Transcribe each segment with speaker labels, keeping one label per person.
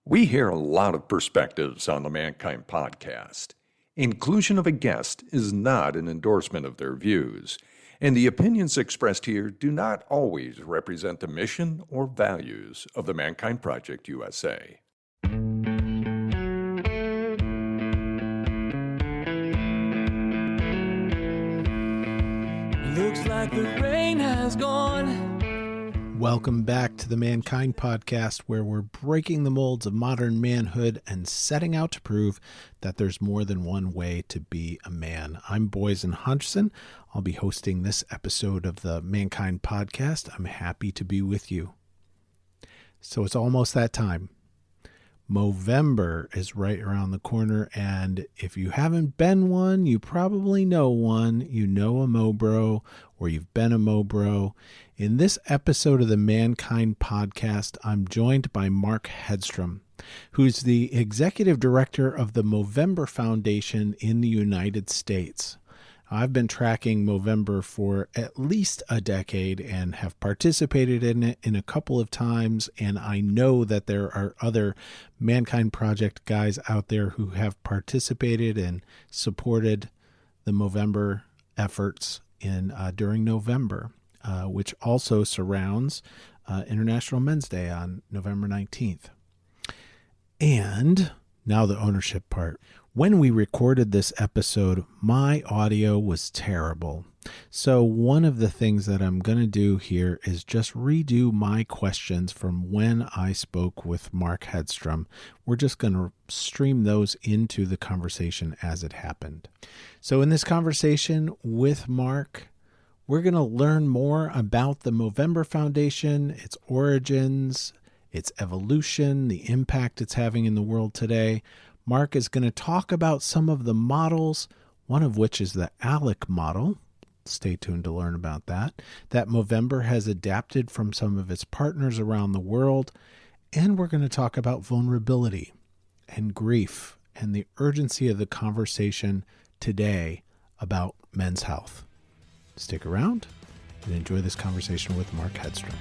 Speaker 1: We hear a lot of perspectives on the Mankind podcast. Inclusion of a guest is not an endorsement of their views, and the opinions expressed here do not always represent the mission or values of the Mankind Project USA.
Speaker 2: Looks like the rain has gone.
Speaker 3: Welcome back to the Mankind Podcast, where we're breaking the molds of modern manhood and setting out to prove that there's more than one way to be a man. I'm Boysen Hodgson. I'll be hosting this episode of the Mankind Podcast. I'm happy to be with you. So it's almost that time. Movember is right around the corner, and if you haven't been one, you probably know one. You know a Mobro, or you've been a Mobro. In this episode of the Mankind Podcast, I'm joined by Mark Hedstrom, who's the executive director of the Movember Foundation in the United States. I've been tracking Movember for at least a decade and have participated in it in a couple of times, and I know that there are other Mankind Project guys out there who have participated and supported the Movember efforts during November, which also surrounds International Men's Day on November 19th. And now the ownership part. When we recorded this episode, my audio was terrible. So one of the things that I'm going to do here is just redo my questions from when I spoke with Mark Hedstrom. We're just going to stream those into the conversation as it happened. So in this conversation with Mark, we're going to learn more about the Movember Foundation, its origins, its evolution, the impact it's having in the world today. Mark is going to talk about some of the models, one of which is the ALEC model. Stay tuned to learn about that Movember has adapted from some of its partners around the world. And we're going to talk about vulnerability and grief and the urgency of the conversation today about men's health. Stick around and enjoy this conversation with Mark Hedstrom.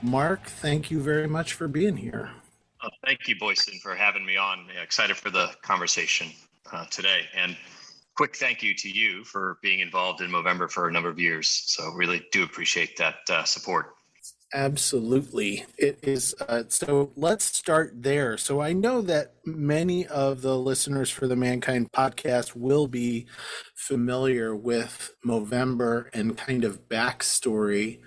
Speaker 3: Mark, thank you very much for being here.
Speaker 4: Thank you, Boysen, for having me on. Excited for the conversation today. And quick thank you to you for being involved in Movember for a number of years. So really do appreciate that support.
Speaker 3: Absolutely. It is. So let's start there. So I know that many of the listeners for the Mankind Podcast will be familiar with Movember and kind of backstory.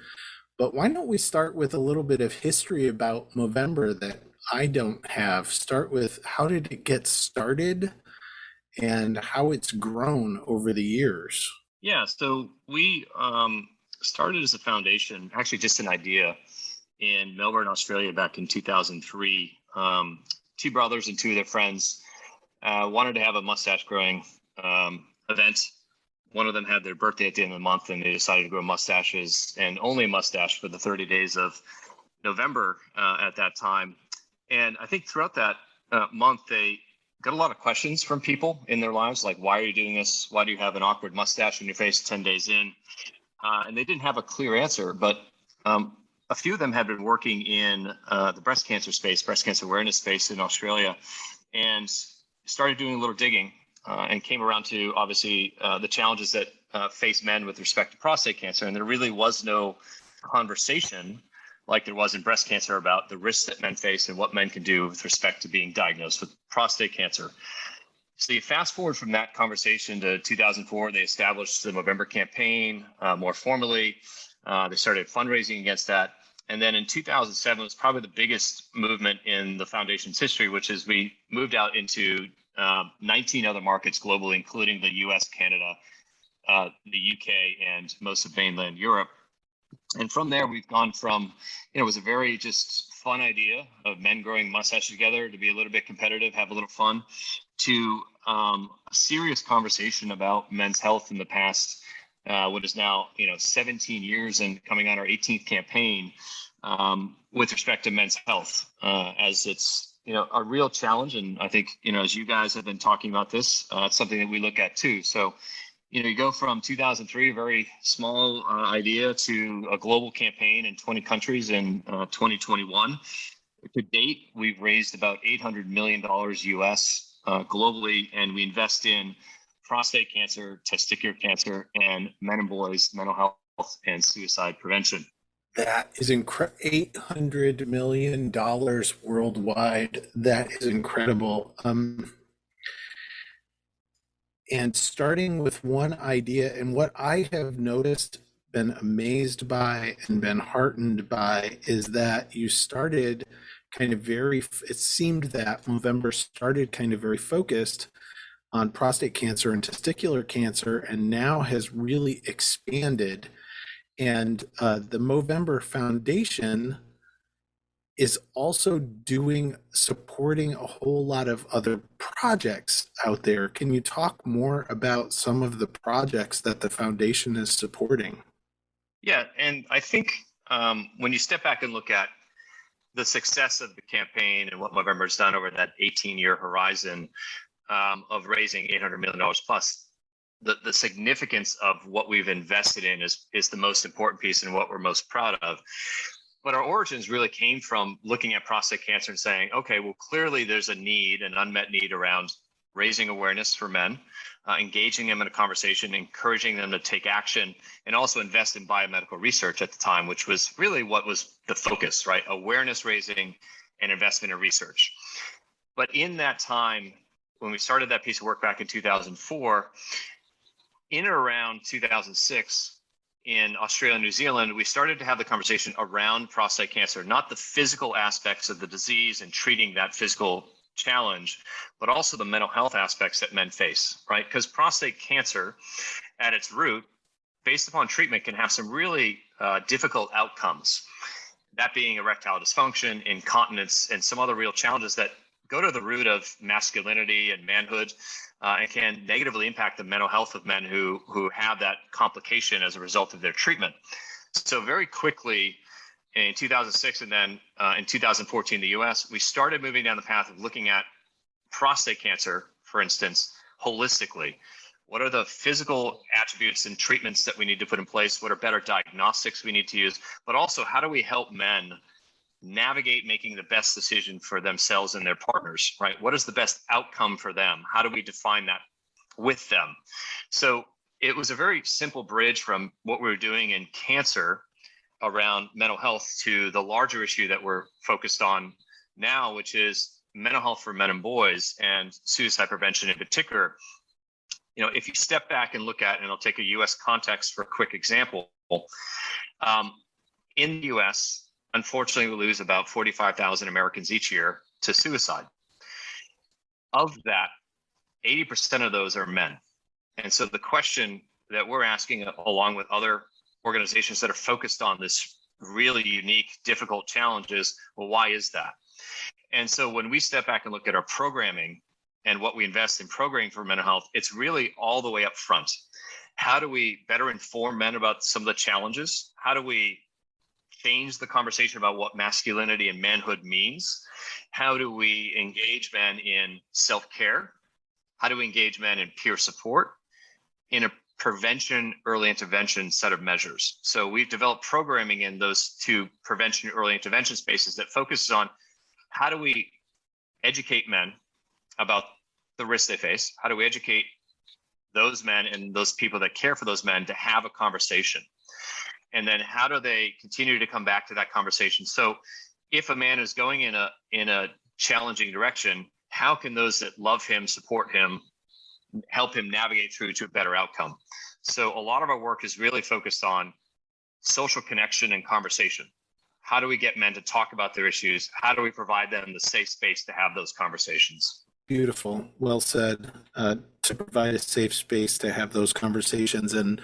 Speaker 3: But why don't we start with a little bit of history about Movember that I don't have? Start with how did it get started and how it's grown over the years.
Speaker 4: Yeah, so we started as a foundation, actually just an idea, in Melbourne, Australia back in 2003. Two brothers and two of their friends wanted to have a mustache growing event. One of them had their birthday at the end of the month, and they decided to grow mustaches, and only a mustache for the 30 days of November at that time. And I think throughout that month, they got a lot of questions from people in their lives, like, why are you doing this? Why do you have an awkward mustache on your face 10 days in? And they didn't have a clear answer, but a few of them had been working in the breast cancer space, breast cancer awareness space in Australia, and started doing a little digging. And came around to, obviously, the challenges that face men with respect to prostate cancer. And there really was no conversation like there was in breast cancer about the risks that men face and what men can do with respect to being diagnosed with prostate cancer. So you fast forward from that conversation to 2004, they established the Movember campaign more formally. They started fundraising against that. And then in 2007 was probably the biggest movement in the foundation's history, which is we moved out into 19 other markets globally, including the US, Canada, the UK, and most of mainland Europe. And from there, we've gone from, it was a very just fun idea of men growing mustaches together to be a little bit competitive, have a little fun, to a serious conversation about men's health in the past, what is now, 17 years and coming on our 18th campaign with respect to men's health, as it's, a real challenge. And I think, as you guys have been talking about this, it's something that we look at too. So You go from 2003, a very small idea, to a global campaign in 20 countries in 2021. To date, we've raised about $800 million US globally, and we invest in prostate cancer, testicular cancer, and men and boys mental health and suicide prevention.
Speaker 3: That is $800 million worldwide. That is incredible. And starting with one idea, and what I have noticed, been amazed by, and been heartened by, is that you started kind of it seemed that Movember started kind of very focused on prostate cancer and testicular cancer, and now has really expanded. And the Movember Foundation is also supporting a whole lot of other projects out there. Can you talk more about some of the projects that the foundation is supporting?
Speaker 4: Yeah, and I think when you step back and look at the success of the campaign and what Movember's done over that 18-year horizon of raising $800 million plus, the significance of what we've invested in is the most important piece and what we're most proud of. But our origins really came from looking at prostate cancer and saying, okay, well, clearly there's a need, an unmet need around raising awareness for men, engaging them in a conversation, encouraging them to take action, and also invest in biomedical research at the time, which was really what was the focus, right? Awareness raising and investment in research. But in that time, when we started that piece of work back in 2004, in and around 2006, in Australia and New Zealand, we started to have the conversation around prostate cancer, not the physical aspects of the disease and treating that physical challenge, but also the mental health aspects that men face, right? Because prostate cancer at its root, based upon treatment, can have some really difficult outcomes. That being erectile dysfunction, incontinence, and some other real challenges that go to the root of masculinity and manhood, and can negatively impact the mental health of men who have that complication as a result of their treatment. So very quickly in 2006 and then in 2014 in the US, we started moving down the path of looking at prostate cancer, for instance, holistically. What are the physical attributes and treatments that we need to put in place? What are better diagnostics we need to use? But also, how do we help men navigate making the best decision for themselves and their partners, right? What is the best outcome for them? How do we define that with them? So it was a very simple bridge from what we were doing in cancer around mental health to the larger issue that we're focused on now, which is mental health for men and boys and suicide prevention in particular. If you step back and look at, and I'll take a US context for a quick example, in the US, unfortunately, we lose about 45,000 Americans each year to suicide. Of that, 80% of those are men. And so the question that we're asking, along with other organizations that are focused on this really unique, difficult challenge, is, well, why is that? And so when we step back and look at our programming and what we invest in programming for mental health, it's really all the way up front. How do we better inform men about some of the challenges? How do we change the conversation about what masculinity and manhood means? How do we engage men in self-care? How do we engage men in peer support in a prevention, early intervention set of measures? So we've developed programming in those two prevention, early intervention spaces that focuses on how do we educate men about the risks they face? How do we educate those men and those people that care for those men to have a conversation? And then how do they continue to come back to that conversation? So if a man is going in a challenging direction, how can those that love him, support him, help him navigate through to a better outcome? So a lot of our work is really focused on social connection and conversation. How do we get men to talk about their issues? How do we provide them the safe space to have those conversations?
Speaker 3: Beautiful. Well said. To provide a safe space to have those conversations. And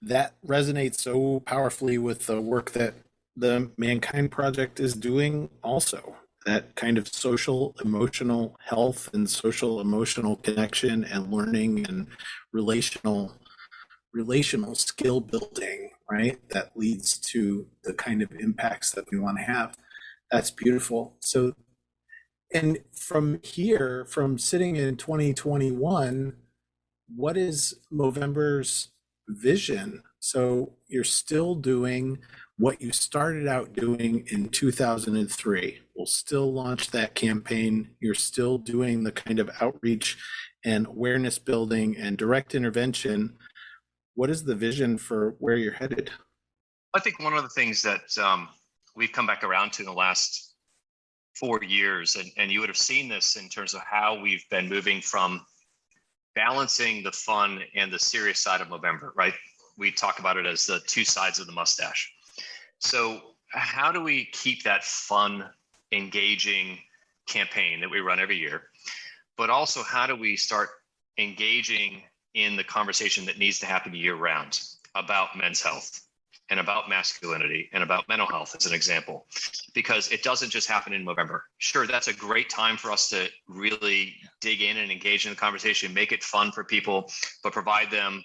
Speaker 3: that resonates so powerfully with the work that the Mankind Project is doing also. That kind of social emotional health and social emotional connection and learning and relational skill building, right? That leads to the kind of impacts that we want to have. That's beautiful. So, and from here, from sitting in 2021, what is Movember's vision? So you're still doing what you started out doing in 2003. We'll still launch that campaign. You're still doing the kind of outreach and awareness building and direct intervention. What is the vision for where you're headed?
Speaker 4: I think one of the things that we've come back around to in the last 4 years, and you would have seen this in terms of how we've been moving from balancing the fun and the serious side of Movember, right? We talk about it as the two sides of the mustache. So how do we keep that fun, engaging campaign that we run every year? But also, how do we start engaging in the conversation that needs to happen year round about men's health and about masculinity and about mental health, as an example? Because it doesn't just happen in Movember. Sure, that's a great time for us to really dig in and engage in the conversation, make it fun for people, but provide them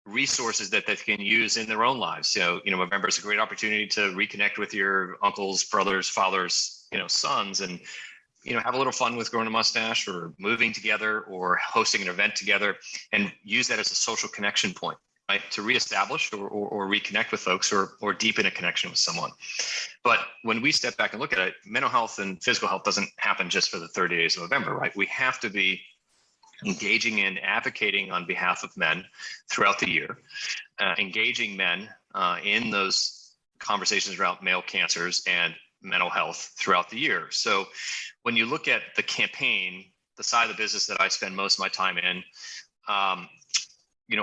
Speaker 4: resources that they can use in their own lives. So, Movember is a great opportunity to reconnect with your uncles, brothers, fathers, sons, and have a little fun with growing a mustache or moving together or hosting an event together, and use that as a social connection point, right? To reestablish or reconnect with folks or deepen a connection with someone. But when we step back and look at it, mental health and physical health doesn't happen just for the 30 days of November, right? We have to be engaging in advocating on behalf of men throughout the year, engaging men in those conversations around male cancers and mental health throughout the year. So when you look at the campaign, the side of the business that I spend most of my time in,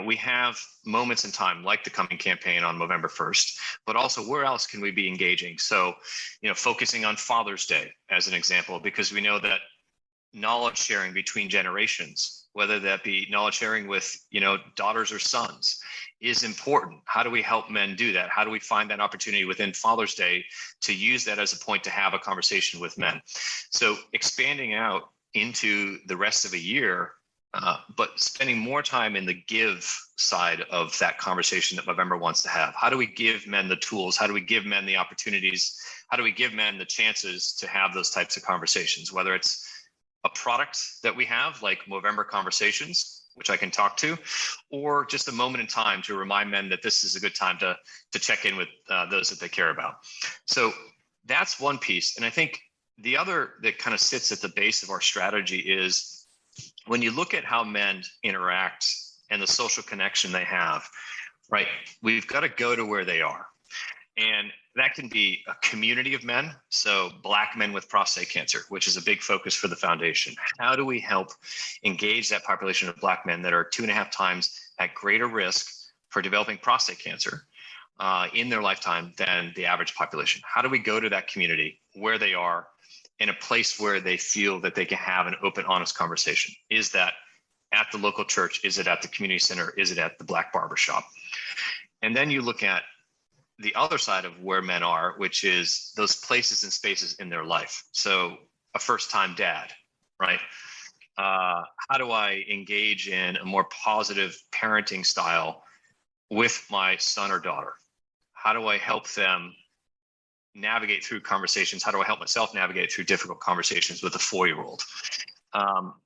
Speaker 4: we have moments in time like the coming campaign on November 1st, but also where else can we be engaging? So, focusing on Father's Day as an example, because we know that knowledge sharing between generations, whether that be knowledge sharing with, daughters or sons, is important. How do we help men do that? How do we find that opportunity within Father's Day to use that as a point to have a conversation with men? So expanding out into the rest of a year, but spending more time in the give side of that conversation that Movember wants to have. How do we give men the tools? How do we give men the opportunities? How do we give men the chances to have those types of conversations, whether it's a product that we have like Movember Conversations, which I can talk to, or just a moment in time to remind men that this is a good time to check in with those that they care about. So that's one piece. And I think the other that kind of sits at the base of our strategy is when you look at how men interact and the social connection they have, right? We've got to go to where they are. And that can be a community of men. So Black men with prostate cancer, which is a big focus for the foundation. How do we help engage that population of Black men that are 2.5 times at greater risk for developing prostate cancer in their lifetime than the average population? How do we go to that community where they are in a place where they feel that they can have an open, honest conversation? Is that at the local church? Is it at the community center? Is it at the Black barbershop? And then you look at the other side of where men are, which is those places and spaces in their life. So a first-time dad, right? How do I engage in a more positive parenting style with my son or daughter? How do I help them navigate through conversations? How do I help myself navigate through difficult conversations with a 4-year-old?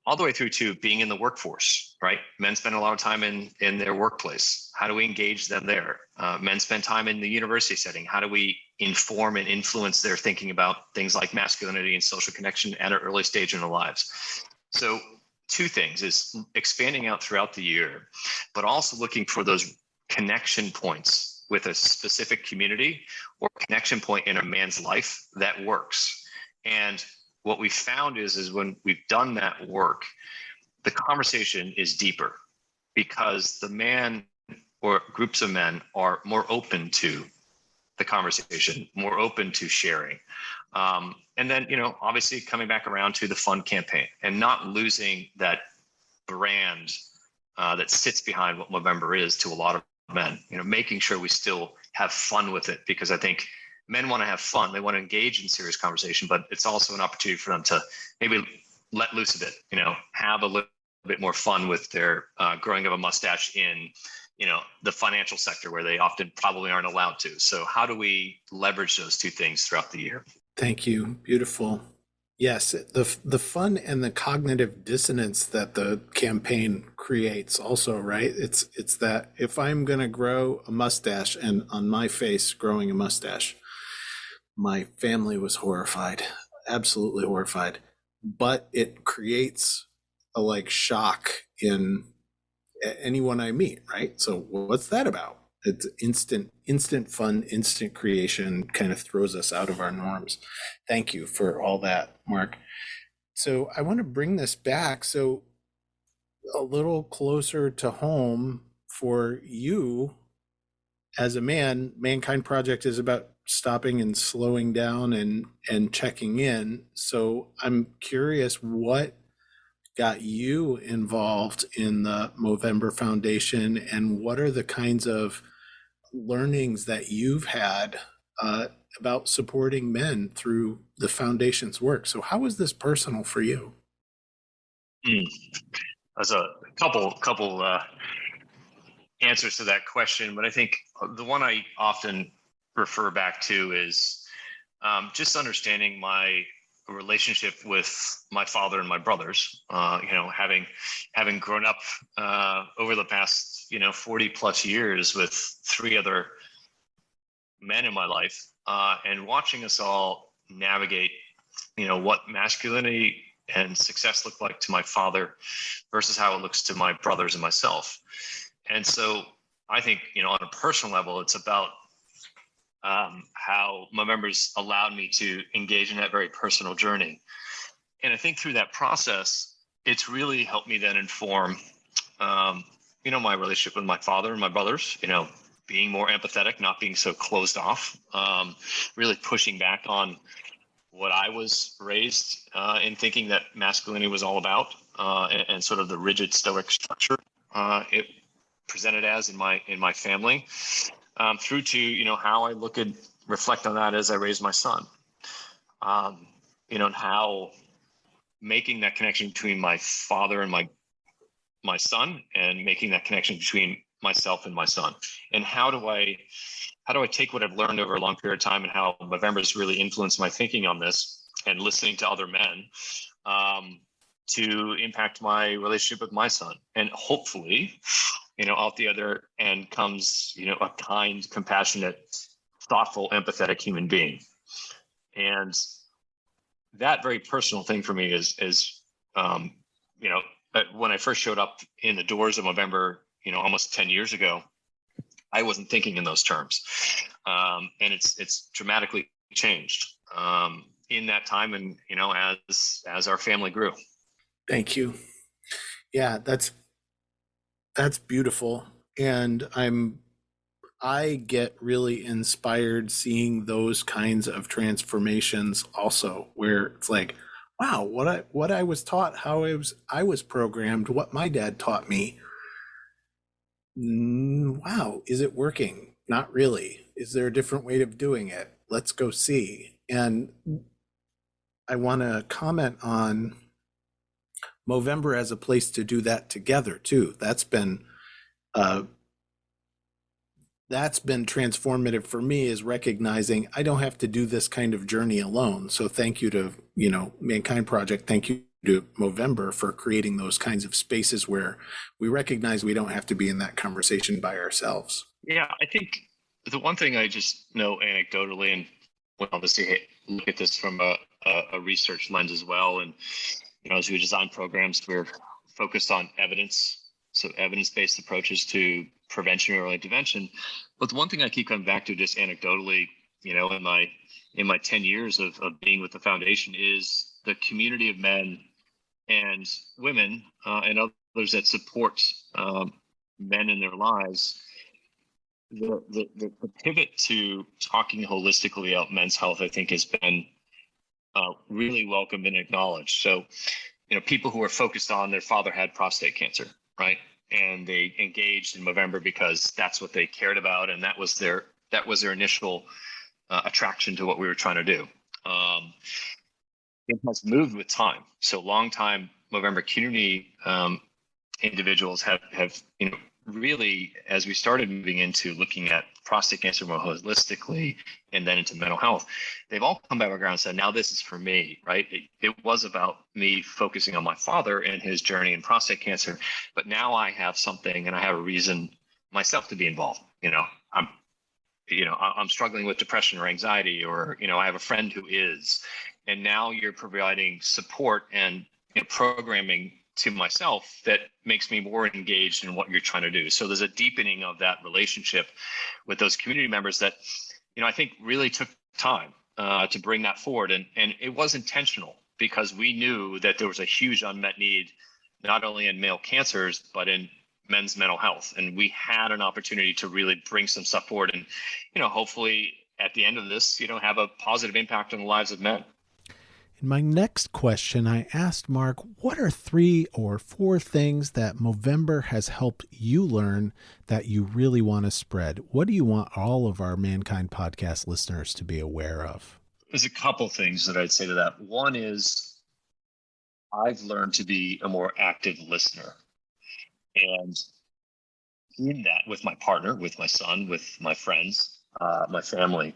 Speaker 4: All the way through to being in the workforce, right? Men spend a lot of time in their workplace. How do we engage them there? Men spend time in the university setting. How do we inform and influence their thinking about things like masculinity and social connection at an early stage in their lives? So 2 things is expanding out throughout the year, but also looking for those connection points with a specific community or connection point in a man's life that works. And what we found is when we've done that work, the conversation is deeper because the man or groups of men are more open to the conversation, more open to sharing. And then, obviously coming back around to the fun campaign and not losing that brand that sits behind what Movember is to a lot of men, making sure we still have fun with it, because I think men want to have fun. They want to engage in serious conversation, but it's also an opportunity for them to maybe let loose a bit, have a little bit more fun with their growing of a mustache in, the financial sector where they often probably aren't allowed to. So how do we leverage those 2 things throughout the year?
Speaker 3: Thank you. Beautiful. Yes, the fun and the cognitive dissonance that the campaign creates also, right? It's that if I'm going to grow a mustache and on my face growing a mustache, my family was horrified, absolutely horrified. But it creates a like shock in anyone I meet, right? So what's that about? It's instant fun, instant creation, kind of throws us out of our norms. Thank you for all that, Mark. So I want to bring this back. So a little closer to home for you as a man, Mankind Project is about stopping and slowing down and checking in. So I'm curious what got you involved in the Movember Foundation, and what are the kinds of learnings that you've had uh, about supporting men through the foundation's work? So how is this personal for you?
Speaker 4: Hmm. There's a couple answers to that question, but I think the one I often refer back to is just understanding my relationship with my father and my brothers. Having grown up over the past 40 plus years with three other men in my life, and watching us all navigate what masculinity and success look like to my father versus how it looks to my brothers and myself. And so I think, on a personal level, it's about how my members allowed me to engage in that very personal journey. And I think through that process, it's really helped me then inform, my relationship with my father and my brothers, being more empathetic, not being so closed off, really pushing back on what I was raised in thinking that masculinity was all about, and sort of the rigid stoic structure it presented as in my family, through to how I reflect on that as I raise my son, and how making that connection between my father and my son, and making that connection between myself and my son, and how do I take what I've learned over a long period of time, and how Movember's really influenced my thinking on this, and listening to other men, to impact my relationship with my son. And hopefully, out the other end comes, a kind, compassionate, thoughtful, empathetic human being. And that very personal thing for me is when I first showed up in the doors of Movember, almost 10 years ago, I wasn't thinking in those terms. And it's dramatically changed in that time, and as our family grew.
Speaker 3: Thank you. Yeah, that's beautiful. And I get really inspired seeing those kinds of transformations also, where it's like, wow, what I was taught, how I was programmed, what my dad taught me. Wow, is it working? Not really. Is there a different way of doing it? Let's go see. And I want to comment on Movember as a place to do that together too. That's been transformative for me, is recognizing I don't have to do this kind of journey alone. So thank you to, Mankind Project. Thank you to Movember for creating those kinds of spaces where we recognize we don't have to be in that conversation by ourselves.
Speaker 4: Yeah, I think the one thing I just know anecdotally, and we'll obviously look at this from a research lens as well. And, as we design programs, we're focused on evidence. So evidence-based approaches to prevention or intervention. But the one thing I keep coming back to just anecdotally, in my 10 years of being with the foundation, is the community of men and women and others that support men in their lives. The pivot to talking holistically about men's health, I think, has been really welcomed and acknowledged. So, people who are focused on their father had prostate cancer, right? And they engaged in Movember because that's what they cared about, and that was their initial attraction to what we were trying to do. It has moved with time. So long time Movember community individuals have really, as we started moving into looking at prostate cancer more holistically and then into mental health, they've all come back around and said, now this is for me, right? It was about me focusing on my father and his journey in prostate cancer, but now I have something and I have a reason myself to be involved. I'm struggling with depression or anxiety, or, I have a friend who is, and now you're providing support and programming to myself that makes me more engaged in what you're trying to do. So there's a deepening of that relationship with those community members that, I think really took time to bring that forward. And it was intentional because we knew that there was a huge unmet need, not only in male cancers, but in men's mental health. And we had an opportunity to really bring some stuff forward and, hopefully at the end of this, have a positive impact on the lives of men.
Speaker 3: In my next question, I asked Mark, what are 3 or 4 things that Movember has helped you learn that you really want to spread? What do you want all of our Mankind podcast listeners to be aware of?
Speaker 4: There's a couple things that I'd say to that. One is I've learned to be a more active listener. And in that, with my partner, with my son, with my friends, my family.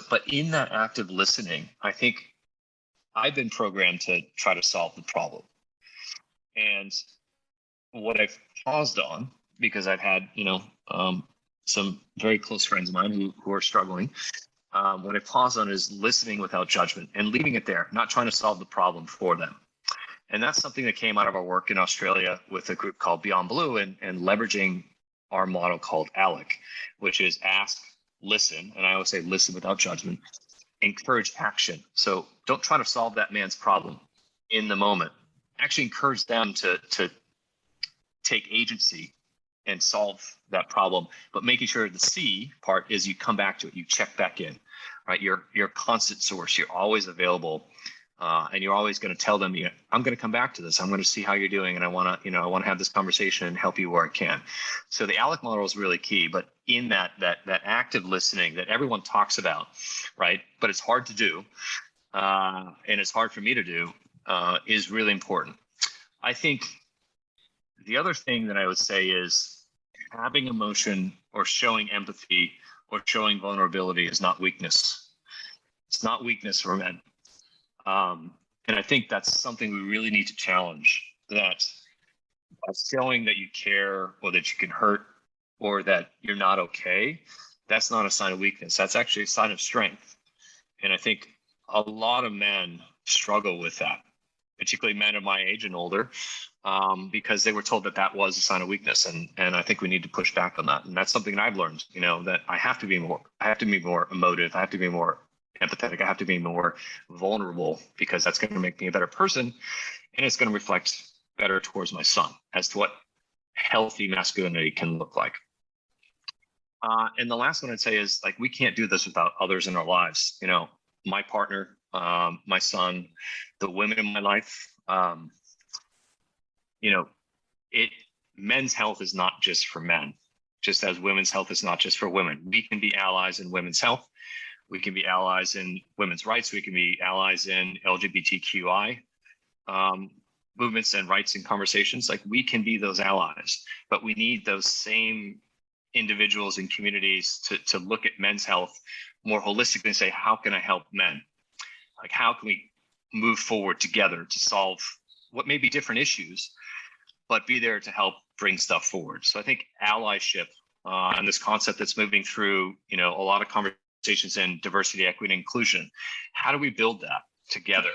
Speaker 4: But in that active listening, I think I've been programmed to try to solve the problem. And what I've paused on, because I've had, some very close friends of mine who are struggling, what I paused on is listening without judgment and leaving it there, not trying to solve the problem for them. And that's something that came out of our work in Australia with a group called Beyond Blue and leveraging our model called ALEC, which is ask, listen, and I always say listen without judgment, encourage action. So don't try to solve that man's problem in the moment. Actually encourage them to take agency and solve that problem, but making sure the C part is you come back to it, you check back in, right? You're a constant source, you're always available. And you're always going to tell them, I'm going to come back to this. I'm going to see how you're doing. And I want to have this conversation and help you where I can. So the ALEC model is really key, but in that active listening that everyone talks about, right? But it's hard to do. And it's hard for me to do, is really important. I think the other thing that I would say is having emotion or showing empathy or showing vulnerability is not weakness. It's not weakness for men. And I think that's something we really need to challenge, that by showing that you care or that you can hurt or that you're not okay, that's not a sign of weakness. That's actually a sign of strength. And I think a lot of men struggle with that, particularly men of my age and older, because they were told that that was a sign of weakness. And I think we need to push back on that. And that's something that I've learned, that I have to be more emotive. I have to be more empathetic. I have to be more vulnerable, because that's going to make me a better person. And it's going to reflect better towards my son as to what healthy masculinity can look like. And the last one I'd say is, like, we can't do this without others in our lives. My partner, my son, the women in my life, men's health is not just for men, just as women's health is not just for women. We can be allies in women's health. We can be allies in women's rights. We can be allies in LGBTQI movements and rights and conversations. Like, we can be those allies, but we need those same individuals and communities to look at men's health more holistically and say, how can I help men? Like, how can we move forward together to solve what may be different issues, but be there to help bring stuff forward? So I think allyship and this concept that's moving through, a lot of conversations in diversity, equity, and inclusion. How do we build that together?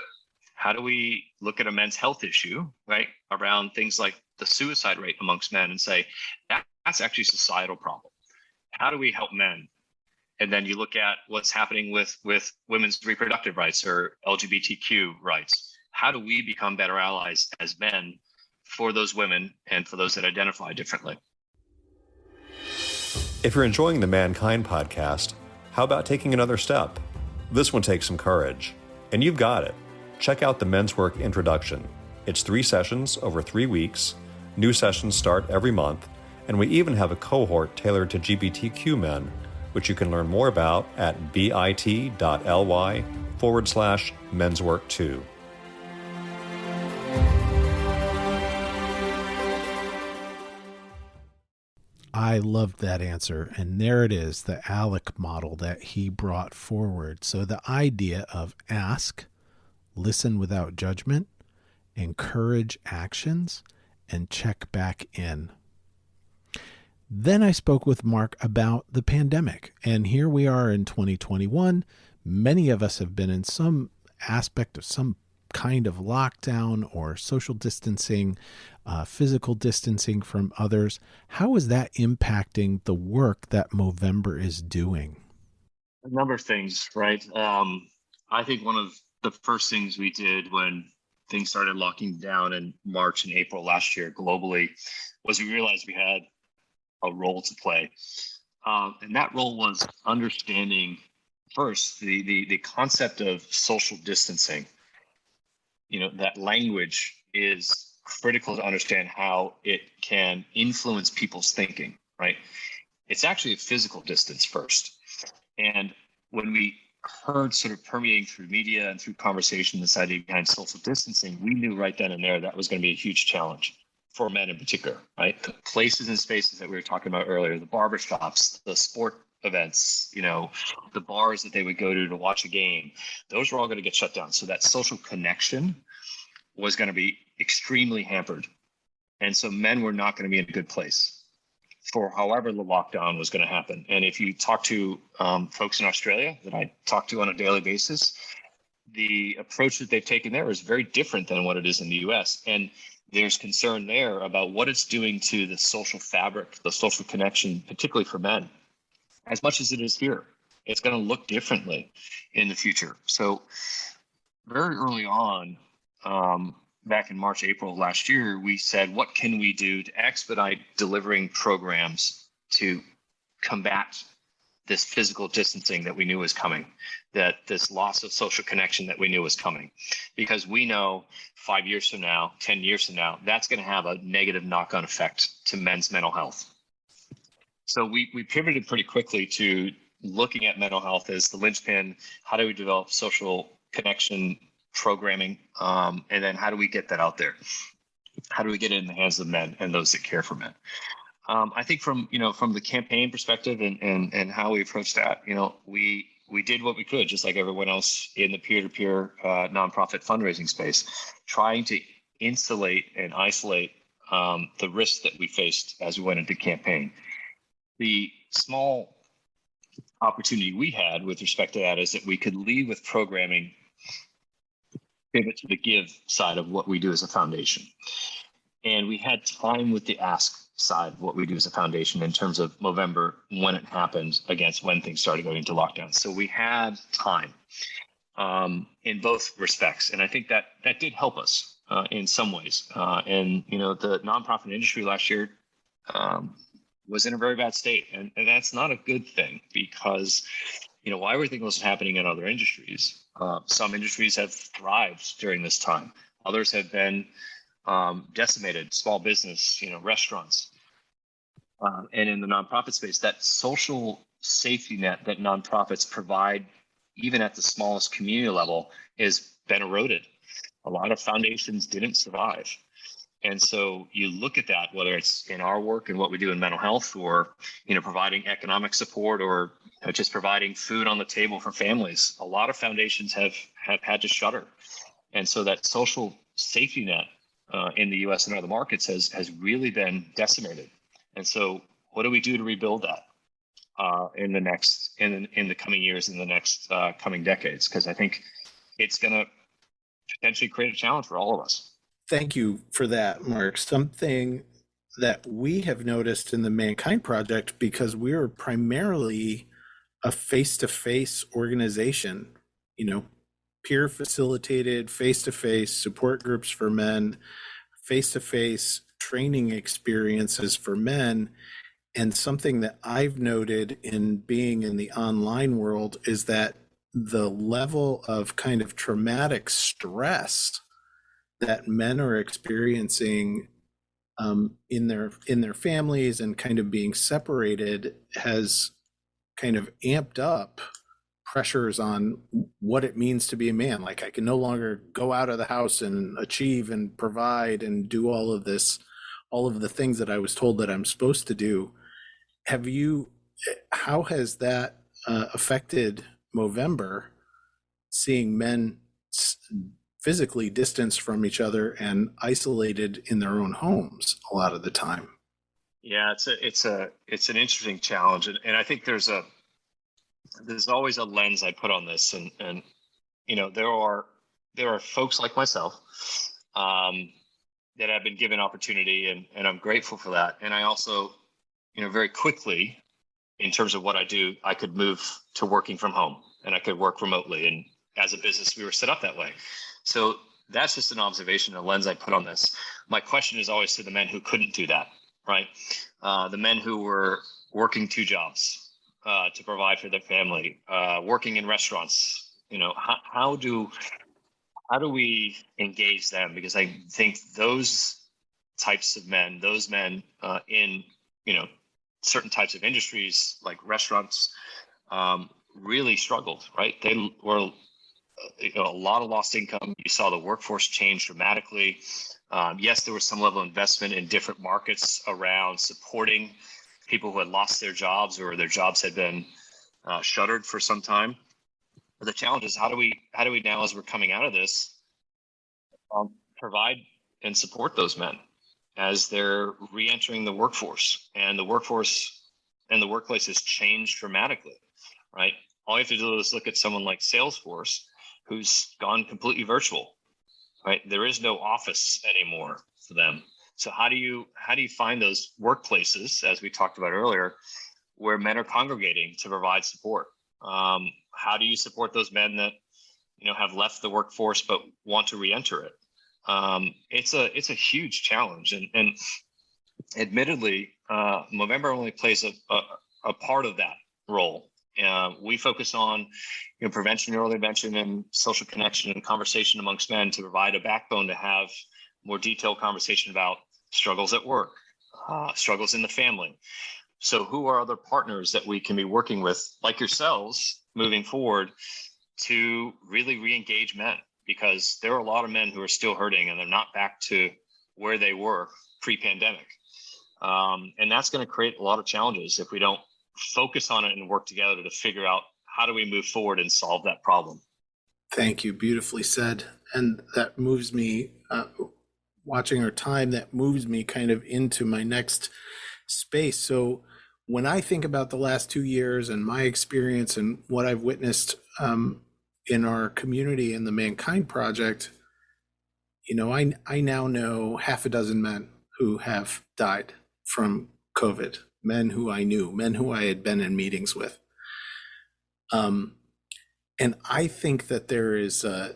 Speaker 4: How do we look at a men's health issue, right, around things like the suicide rate amongst men and say, that's actually a societal problem. How do we help men? And then you look at what's happening with women's reproductive rights or LGBTQ rights. How do we become better allies as men for those women and for those that identify differently?
Speaker 5: If you're enjoying the Mankind podcast, how about taking another step? This one takes some courage, and you've got it. Check out the Men's Work Introduction. It's 3 sessions over 3 weeks. New sessions start every month, and we even have a cohort tailored to LGBTQ men, which you can learn more about at bit.ly/menswork2.
Speaker 3: I loved that answer. And there it is, the ALEC model that he brought forward. So the idea of ask, listen without judgment, encourage actions, and check back in. Then I spoke with Mark about the pandemic. And here we are in 2021. Many of us have been in some aspect of some kind of lockdown or social distancing, physical distancing from others. How is that impacting the work that Movember is doing?
Speaker 4: A number of things, right? I think one of the first things we did when things started locking down in March and April last year globally was we realized we had a role to play. And that role was understanding first the concept of social distancing. That language is critical to understand how it can influence people's thinking, right? It's actually a physical distance first. And when we heard sort of permeating through media and through conversation this idea behind social distancing, we knew right then and there that was going to be a huge challenge for men in particular, right? The places and spaces that we were talking about earlier, the barbershops, the sport events, the bars that they would go to watch a game, those were all going to get shut down. So that social connection was going to be extremely hampered. And so men were not going to be in a good place for however the lockdown was going to happen. And if you talk to folks in Australia that I talk to on a daily basis, the approach that they've taken there is very different than what it is in the US. And there's concern there about what it's doing to the social fabric, the social connection, particularly for men. As much as it is here, it's going to look differently in the future. So very early on, back in March, April of last year, we said, what can we do to expedite delivering programs to combat this physical distancing that we knew was coming, that this loss of social connection that we knew was coming? Because we know 5 years from now, 10 years from now, that's going to have a negative knock-on effect to men's mental health. So we pivoted pretty quickly to looking at mental health as the linchpin. How do we develop social connection programming? And then how do we get that out there? How do we get it in the hands of men and those that care for men? I think from the campaign perspective and how we approach that, we did what we could, just like everyone else in the peer-to-peer nonprofit fundraising space, trying to insulate and isolate the risks that we faced as we went into campaign. The small opportunity we had with respect to that is that we could lead with programming, pivot to the give side of what we do as a foundation. And we had time with the ask side of what we do as a foundation in terms of Movember, when it happened against when things started going into lockdown. So we had time in both respects. And I think that did help us in some ways. And the nonprofit industry last year was in a very bad state. And that's not a good thing because, while everything was happening in other industries, some industries have thrived during this time. Others have been decimated, small business, restaurants. And in the nonprofit space, that social safety net that nonprofits provide, even at the smallest community level, has been eroded. A lot of foundations didn't survive. And so you look at that, whether it's in our work and what we do in mental health, or providing economic support, or just providing food on the table for families. A lot of foundations have had to shutter. And so that social safety net in the U.S. and other markets has really been decimated. And so what do we do to rebuild that in the coming years, in the next coming decades? Because I think it's going to potentially create a challenge for all of us.
Speaker 3: Thank you for that, Mark. Something that we have noticed in the Mankind Project, because we're primarily a face-to-face organization, peer facilitated, face-to-face support groups for men, face-to-face training experiences for men. And something that I've noted in being in the online world is that the level of kind of traumatic stress that men are experiencing in their families and kind of being separated has kind of amped up pressures on what it means to be a man. Like, I can no longer go out of the house and achieve and provide and do all of the things that I was told that I'm supposed to do. how has that affected Movember, seeing men physically distanced from each other and isolated in their own homes a lot of the time?
Speaker 4: Yeah, it's an interesting challenge, and I think there's always a lens I put on this, and there are folks like myself that have been given opportunity, and I'm grateful for that. And I also, very quickly, in terms of what I do, I could move to working from home, and I could work remotely. And as a business, we were set up that way. So that's just an observation, a lens I put on this. My question is always to the men who couldn't do that, right? The men who were working 2 jobs to provide for their family, working in restaurants. How do we engage them? Because I think those types of men, those men in certain types of industries like restaurants, really struggled, right? They were a lot of lost income. You saw the workforce change dramatically. Yes, there was some level of investment in different markets around supporting people who had lost their jobs or their jobs had been shuttered for some time. But the challenge is how do we now, as we're coming out of this, provide and support those men as they're re-entering the workforce, and the workforce and the workplace has changed dramatically, right? All you have to do is look at someone like Salesforce, who's gone completely virtual, right? There is no office anymore for them. So how do you find those workplaces, as we talked about earlier, where men are congregating to provide support? How do you support those men that have left the workforce but want to re-enter it? It's a huge challenge, and admittedly, Movember only plays a part of that role. We focus on prevention, early intervention, and social connection and conversation amongst men to provide a backbone to have more detailed conversation about struggles at work, struggles in the family. So who are other partners that we can be working with, like yourselves, moving forward to really re-engage men? Because there are a lot of men who are still hurting and they're not back to where they were pre-pandemic. And that's going to create a lot of challenges if we don't focus on it and work together to figure out how do we move forward and solve that problem.
Speaker 3: Thank you. Beautifully said. And that moves me, watching our time, that moves me kind of into my next space. So when I think about the last 2 years and my experience and what I've witnessed in our community in the Mankind Project, I now know half a dozen men who have died from COVID, men who I knew, men who I had been in meetings with. And I think that there is a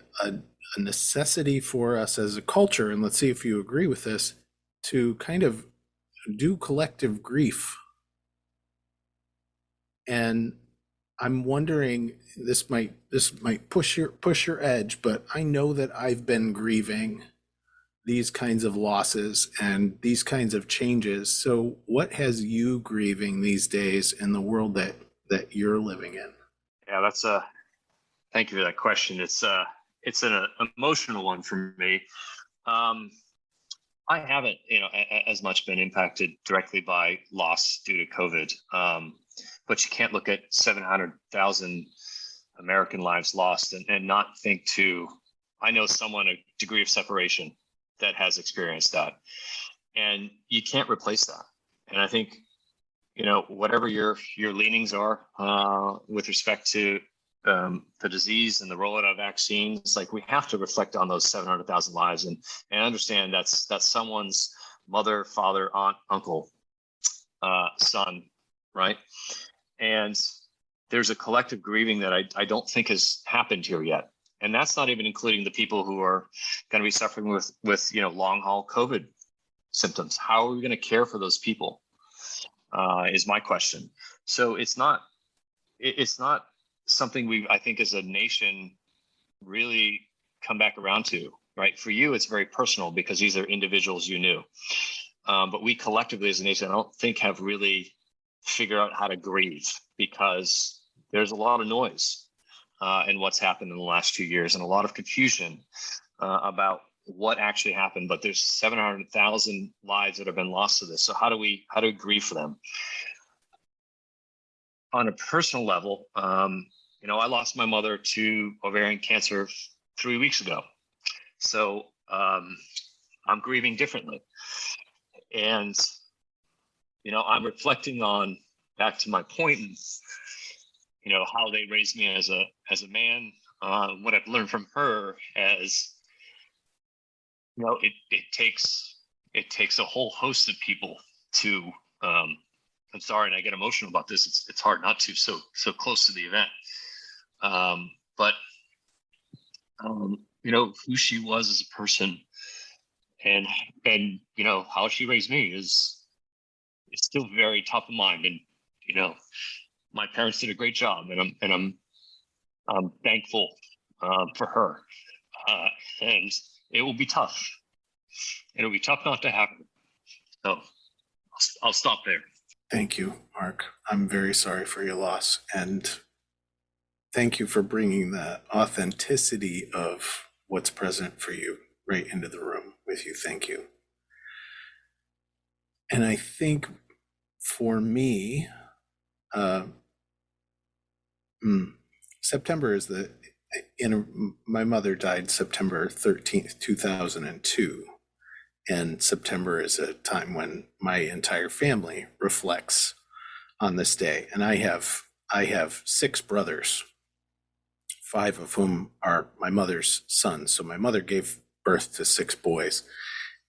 Speaker 3: necessity for us as a culture, and let's see if you agree with this, to kind of do collective grief. And I'm wondering, this might push your edge, but I know that I've been grieving these kinds of losses and these kinds of changes. So what has you grieving these days in the world that you're living in?
Speaker 4: Yeah, thank you for that question. It's an emotional one for me. I haven't, as much been impacted directly by loss due to COVID. But you can't look at 700,000 American lives lost and not think I know someone a degree of separation that has experienced that, and you can't replace that. And I think, whatever your leanings are with respect to the disease and the rollout of vaccines, like we have to reflect on those 700,000 lives and understand that's someone's mother, father, aunt, uncle, son, right? And there's a collective grieving that I don't think has happened here yet. And that's not even including the people who are going to be suffering with long haul COVID symptoms. How are we going to care for those people? Is my question. So it's not something I think as a nation really come back around to, right? For you, it's very personal because these are individuals you knew. But we collectively as a nation, I don't think have really figured out how to grieve, because there's a lot of noise in what's happened in the last 2 years and a lot of confusion about what actually happened. But there's 700,000 lives that have been lost to this. So how do we grieve for them? on a personal level, I lost my mother to ovarian cancer 3 weeks ago. So I'm grieving differently. And, I'm reflecting on, back to my point, how they raised me as a man. What I've learned from her as, it takes a whole host of people to, I'm sorry, and I get emotional about this. It's hard not to, so close to the event. But who she was as a person, and how she raised me is still very top of mind. And my parents did a great job, and I'm thankful for her. And it will be tough. It'll be tough not to happen. So I'll stop there.
Speaker 3: Thank you, Mark. I'm very sorry for your loss, and thank you for bringing the authenticity of what's present for you right into the room with you. Thank you. And I think for me, September is my mother died September 13th, 2002. And September is a time when my entire family reflects on this day. And I have 6 brothers, 5 of whom are my mother's sons. So my mother gave birth to 6 boys,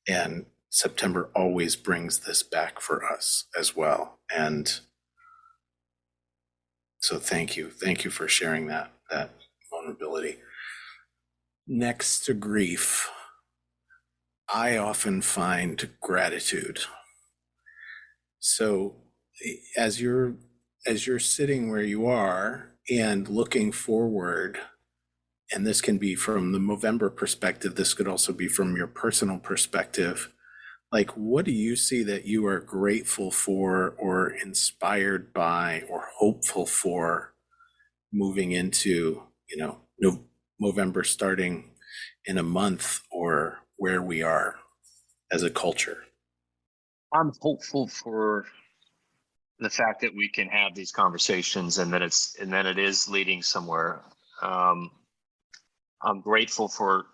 Speaker 3: and September always brings this back for us as well. And so thank you for sharing that vulnerability. Next to grief, I often find gratitude. So as you're sitting where you are and looking forward, and this can be from the Movember perspective, this could also be from your personal perspective, like, what do you see that you are grateful for or inspired by or hopeful for moving into, Movember starting in a month, or where we are as a culture?
Speaker 4: I'm hopeful for the fact that we can have these conversations, and that it is leading somewhere. I'm grateful for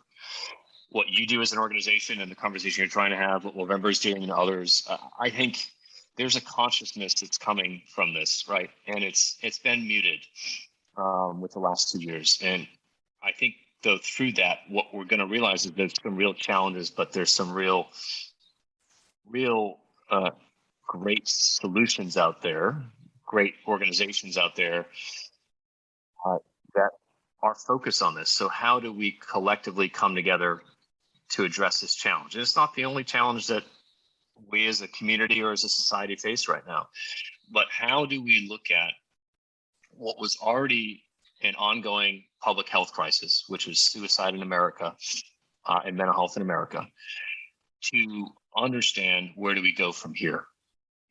Speaker 4: what you do as an organization and the conversation you're trying to have, what Movember is doing, and others. I think there's a consciousness that's coming from this, right? And it's been muted with the last 2 years. And I think, though, through that, what we're going to realize is there's some real challenges, but there's some real great solutions out there, great organizations out there that are focused on this. So how do we collectively come together to address this challenge? And it's not the only challenge that we as a community or as a society face right now, but how do we look at what was already an ongoing public health crisis, which was suicide in America and mental health in America, to understand where do we go from here?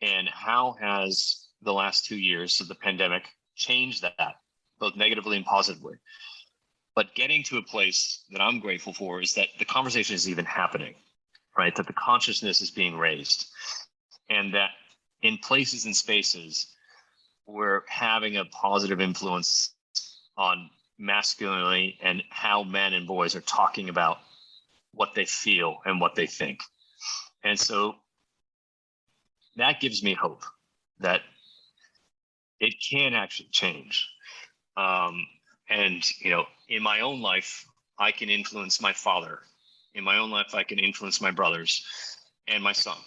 Speaker 4: And how has the last 2 years of the pandemic changed that, both negatively and positively? But getting to a place that I'm grateful for is that the conversation is even happening, right? That the consciousness is being raised, and that in places and spaces, we're having a positive influence on masculinity and how men and boys are talking about what they feel and what they think. And so that gives me hope that it can actually change. And, in my own life, I can influence my father. In my own life, I can influence my brothers and my son.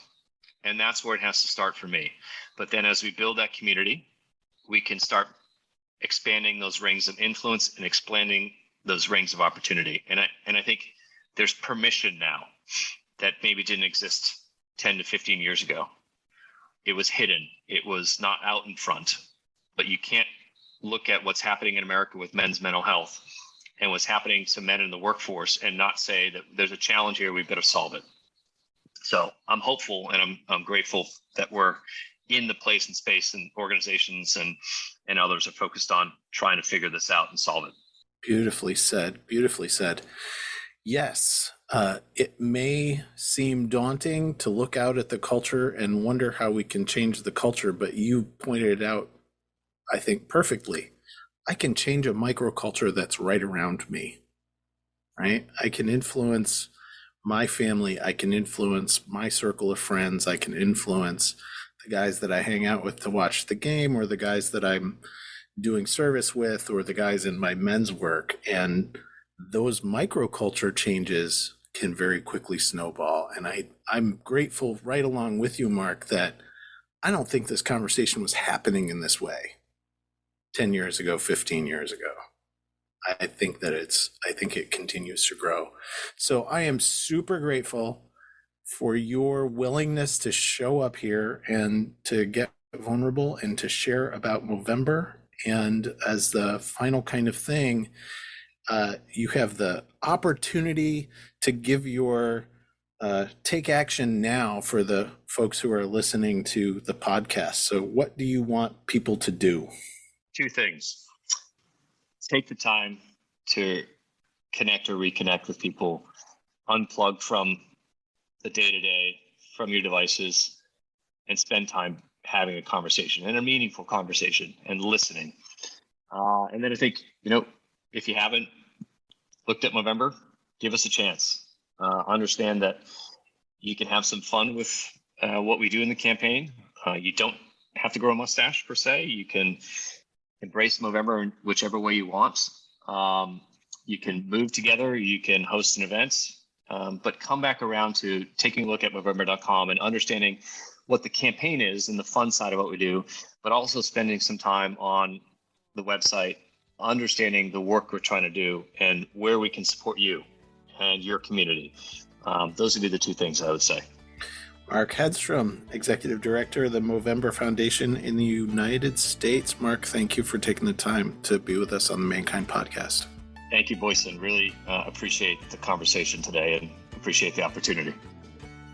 Speaker 4: And that's where it has to start for me. But then as we build that community, we can start expanding those rings of influence and expanding those rings of opportunity. And I think there's permission now that maybe didn't exist 10 to 15 years ago. It was hidden. It was not out in front. But you can't look at what's happening in America with men's mental health and what's happening to men in the workforce and not say that there's a challenge here, we've got to solve it. So I'm hopeful, and I'm grateful that we're in the place and space, and organizations and others are focused on trying to figure this out and solve it.
Speaker 3: Beautifully said. Beautifully said. Yes, it may seem daunting to look out at the culture and wonder how we can change the culture, but you pointed it out I think, perfectly. I can change a microculture that's right around me, right? I can influence my family. I can influence my circle of friends. I can influence the guys that I hang out with to watch the game, or the guys that I'm doing service with, or the guys in my men's work. And those microculture changes can very quickly snowball. And I'm grateful right along with you, Mark, that I don't think this conversation was happening in this way 10 years ago, 15 years ago. I think it continues to grow. So I am super grateful for your willingness to show up here and to get vulnerable and to share about Movember. And as the final kind of thing, you have the opportunity to give your take action now for the folks who are listening to the podcast. So what do you want people to do?
Speaker 4: Two things. Take the time to connect or reconnect with people. Unplug from the day-to-day, from your devices, and spend time having a conversation, and a meaningful conversation, and listening. And then I think, if you haven't looked at Movember, give us a chance. Understand that you can have some fun with what we do in the campaign. You don't have to grow a mustache per se. You can embrace Movember in whichever way you want. You can move together. You can host an event. But come back around to taking a look at Movember.com and understanding what the campaign is and the fun side of what we do, but also spending some time on the website, understanding the work we're trying to do and where we can support you and your community. Those would be the two things I would say.
Speaker 3: Mark Hedstrom, Executive Director of the Movember Foundation in the United States. Mark, thank you for taking the time to be with us on the Mankind Podcast.
Speaker 4: Thank you, Boyson. Really appreciate the conversation today and appreciate the opportunity.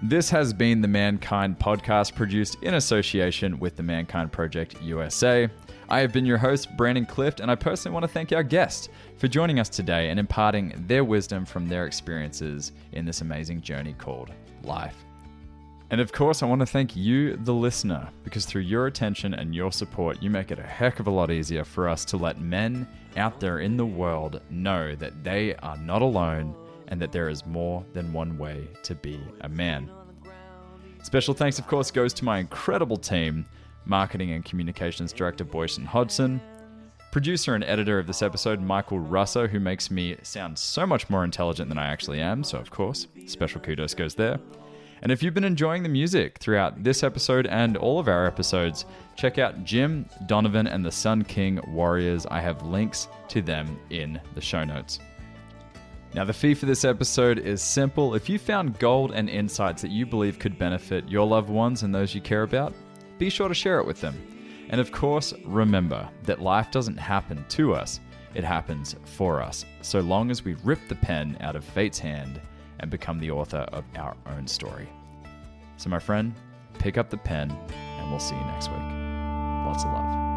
Speaker 6: This has been the Mankind Podcast, produced in association with the Mankind Project USA. I have been your host, Brandon Clift, and I personally want to thank our guests for joining us today and imparting their wisdom from their experiences in this amazing journey called life. And of course, I want to thank you, the listener, because through your attention and your support, you make it a heck of a lot easier for us to let men out there in the world know that they are not alone and that there is more than one way to be a man. Special thanks, of course, goes to my incredible team, Marketing and Communications Director Boyson Hodgson, producer and editor of this episode, Michael Russo, who makes me sound so much more intelligent than I actually am, so of course, special kudos goes there. And if you've been enjoying the music throughout this episode and all of our episodes, check out Jim, Donovan, and the Sun King Warriors. I have links to them in the show notes. Now, the fee for this episode is simple. If you found gold and insights that you believe could benefit your loved ones and those you care about, be sure to share it with them. And of course, remember that life doesn't happen to us, it happens for us, so long as we rip the pen out of fate's hand and become the author of our own story. So my friend, pick up the pen and we'll see you next week. Lots of love.